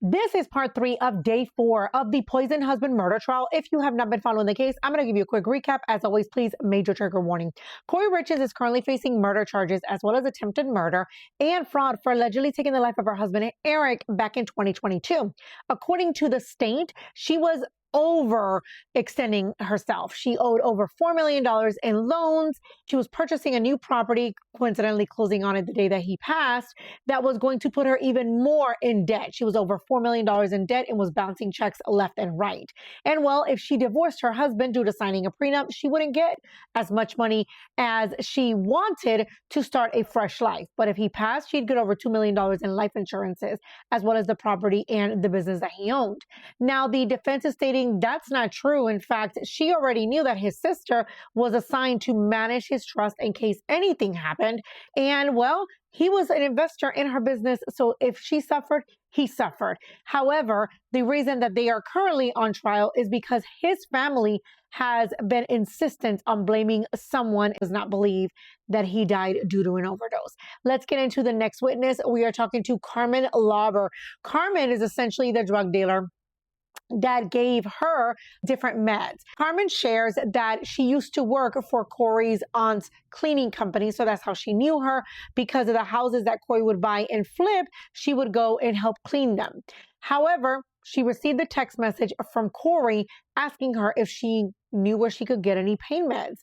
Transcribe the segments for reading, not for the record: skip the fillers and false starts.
This is part 3 of day 4 of the poison husband murder trial. If you have not been following the case, I'm going to give you a quick recap. As always, please, major trigger warning. Corey Richards is currently facing murder charges as well as attempted murder and fraud for allegedly taking the life of her husband, Eric, back in 2022. According to the state, she was overextending herself. She owed over $4 million in loans. She was purchasing a new property, coincidentally closing on it the day that he passed, that was going to put her even more in debt. She was over $4 million in debt and was bouncing checks left and right. And well, if she divorced her husband due to signing a prenup, she wouldn't get as much money as she wanted to start a fresh life. But if he passed, she'd get over $2 million in life insurances, as well as the property and the business that he owned. Now, the defense is stating that's not true. In fact, she already knew that his sister was assigned to manage his trust in case anything happened. And well, he was an investor in her business. So if she suffered, he suffered. However, the reason that they are currently on trial is because his family has been insistent on blaming someone who does not believe that he died due to an overdose. Let's get into the next witness. We are talking to Carmen Lauber. Carmen is essentially the drug dealer that gave her different meds. Carmen shares that she used to work for Corey's aunt's cleaning company. So that's how she knew her. Because of the houses that Corey would buy and flip, she would go and help clean them. However, she received a text message from Corey asking her if she knew where she could get any pain meds.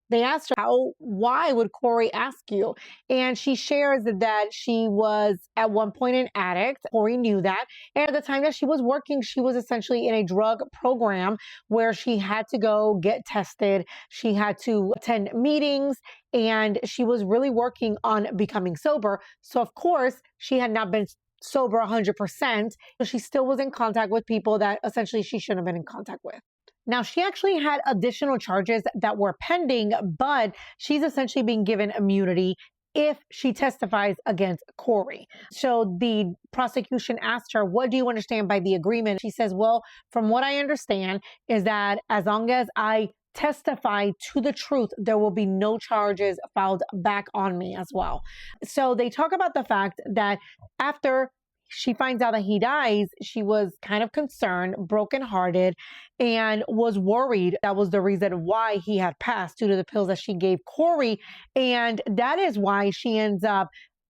They asked her, why would Corey ask you? And she shares that she was at one point an addict. Corey knew that. And at the time that she was working, she was essentially in a drug program where she had to go get tested. She had to attend meetings and she was really working on becoming sober. So of course, she had not been sober 100%. So she still was in contact with people that essentially she shouldn't have been in contact with. Now, she actually had additional charges that were pending, but she's essentially being given immunity if she testifies against Corey. So the prosecution asked her, what do you understand by the agreement? She says, well, from what I understand is that as long as I testify to the truth, there will be no charges filed back on me as well. So they talk about the fact that after she finds out that he dies, she was kind of concerned, brokenhearted, and was worried that was the reason why he had passed due to the pills that she gave Corey. And that is why she ends up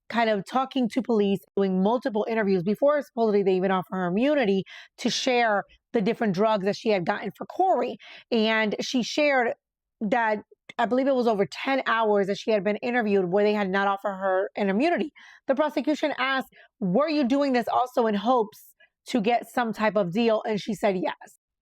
kind of talking to police, doing multiple interviews before supposedly they even offer her immunity to share the different drugs that she had gotten for Corey. And she shared that I believe it was over 10 hours that she had been interviewed where they had not offered her an immunity. The prosecution asked, were you doing this also in hopes to get some type of deal? And she said yes.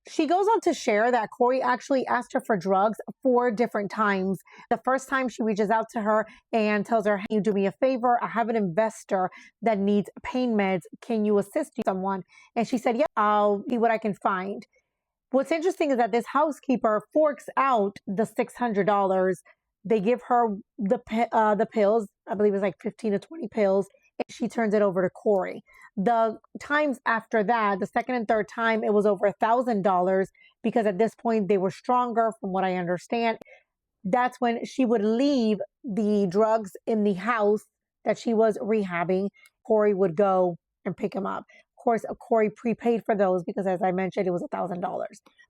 She goes on to share that Corey actually asked her for drugs 4 different times. The first time she reaches out to her and tells her, hey, you do me a favor. I have an investor that needs pain meds. Can you assist someone? And she said, yeah, I'll see what I can find. What's interesting is that this housekeeper forks out the $600. They give her the pills. I believe it's like 15 to 20 pills. And she turns it over to Corey. The times after that, the second and third time, it was over $1,000 because at this point they were stronger from what I understand. That's when she would leave the drugs in the house that she was rehabbing. Corey would go and pick him up. Of course, Corey prepaid for those because, as I mentioned, it was $1,000.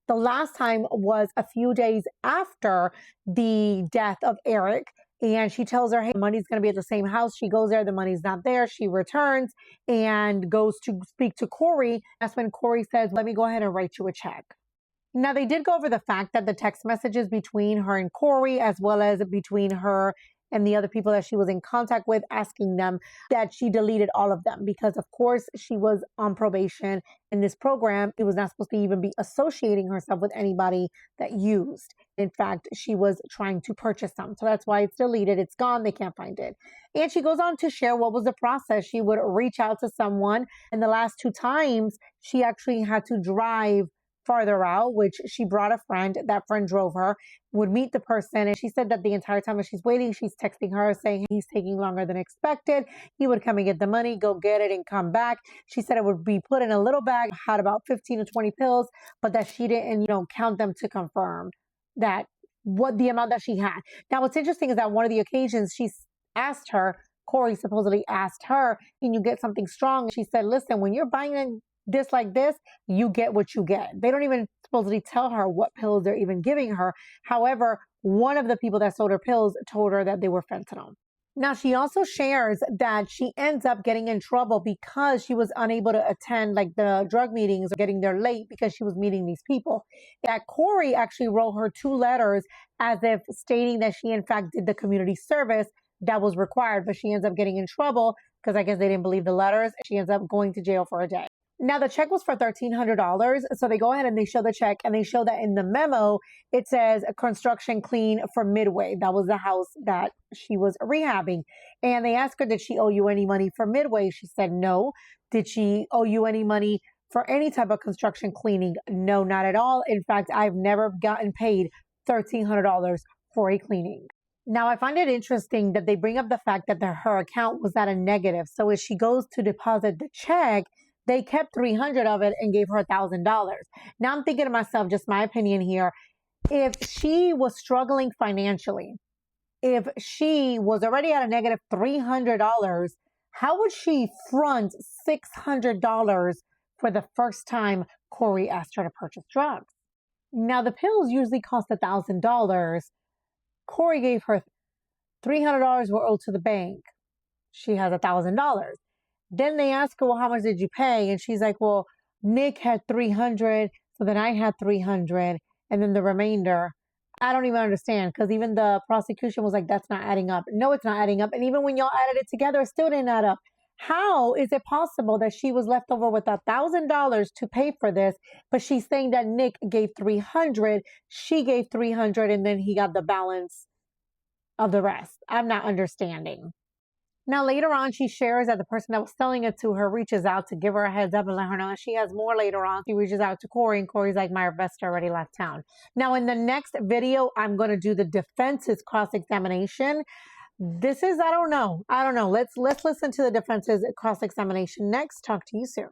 The last time was a few days after the death of Eric. And she tells her, hey, money's going to be at the same house. She goes there. The money's not there. She returns and goes to speak to Corey. That's when Corey says, let me go ahead and write you a check. Now, they did go over the fact that the text messages between her and Corey, as well as between her and the other people that she was in contact with, asking them, that she deleted all of them because, of course, she was on probation in this program. It was not supposed to even be associating herself with anybody that used. In fact, she was trying to purchase them. So that's why it's deleted. It's gone. They can't find it. And she goes on to share what was the process. She would reach out to someone. And the last 2 times, she actually had to drive farther out, which she brought a friend. That friend drove her, would meet the person. And she said that the entire time that she's waiting, she's texting her saying he's taking longer than expected. He would come and get the money, go get it and come back. She said it would be put in a little bag, had about 15 to 20 pills, but that she didn't, count them to confirm that what the amount that she had. Now, what's interesting is that one of the occasions she asked her, Corey supposedly asked her, can you get something strong? She said, listen, when you're buying this like this, you get what you get. They don't even supposedly tell her what pills they're even giving her. However, one of the people that sold her pills told her that they were fentanyl. Now, she also shares that she ends up getting in trouble because she was unable to attend like the drug meetings or getting there late because she was meeting these people. That Corey actually wrote her 2 letters as if stating that she in fact did the community service that was required, but she ends up getting in trouble because I guess they didn't believe the letters. She ends up going to jail for a day. Now, the check was for $1,300. So they go ahead and they show the check and they show that in the memo, it says a construction clean for Midway. That was the house that she was rehabbing. And they asked her, did she owe you any money for Midway? She said no. Did she owe you any money for any type of construction cleaning? No, not at all. In fact, I've never gotten paid $1,300 for a cleaning. Now, I find it interesting that they bring up the fact that her account was at a negative. So as she goes to deposit the check, they kept 300 of it and gave her $1,000. Now I'm thinking to myself, just my opinion here, if she was struggling financially, if she was already at a negative $300, how would she front $600 for the first time Corey asked her to purchase drugs? Now the pills usually cost $1,000. Corey gave her $300 were owed to the bank. She has $1,000. Then they ask her, well, how much did you pay? And she's like, well, Nick had 300. So then I had 300. And then the remainder, I don't even understand. Because even the prosecution was like, that's not adding up. No, it's not adding up. And even when y'all added it together, it still didn't add up. How is it possible that she was left over with $1,000 to pay for this? But she's saying that Nick gave 300. She gave 300. And then he got the balance of the rest. I'm not understanding. Now, later on, she shares that the person that was selling it to her reaches out to give her a heads up and let her know that she has more later on. She reaches out to Corey, and Corey's like, my investor already left town. Now, in the next video, I'm going to do the defense's cross-examination. This is, I don't know. Let's listen to the defense's cross-examination next. Talk to you soon.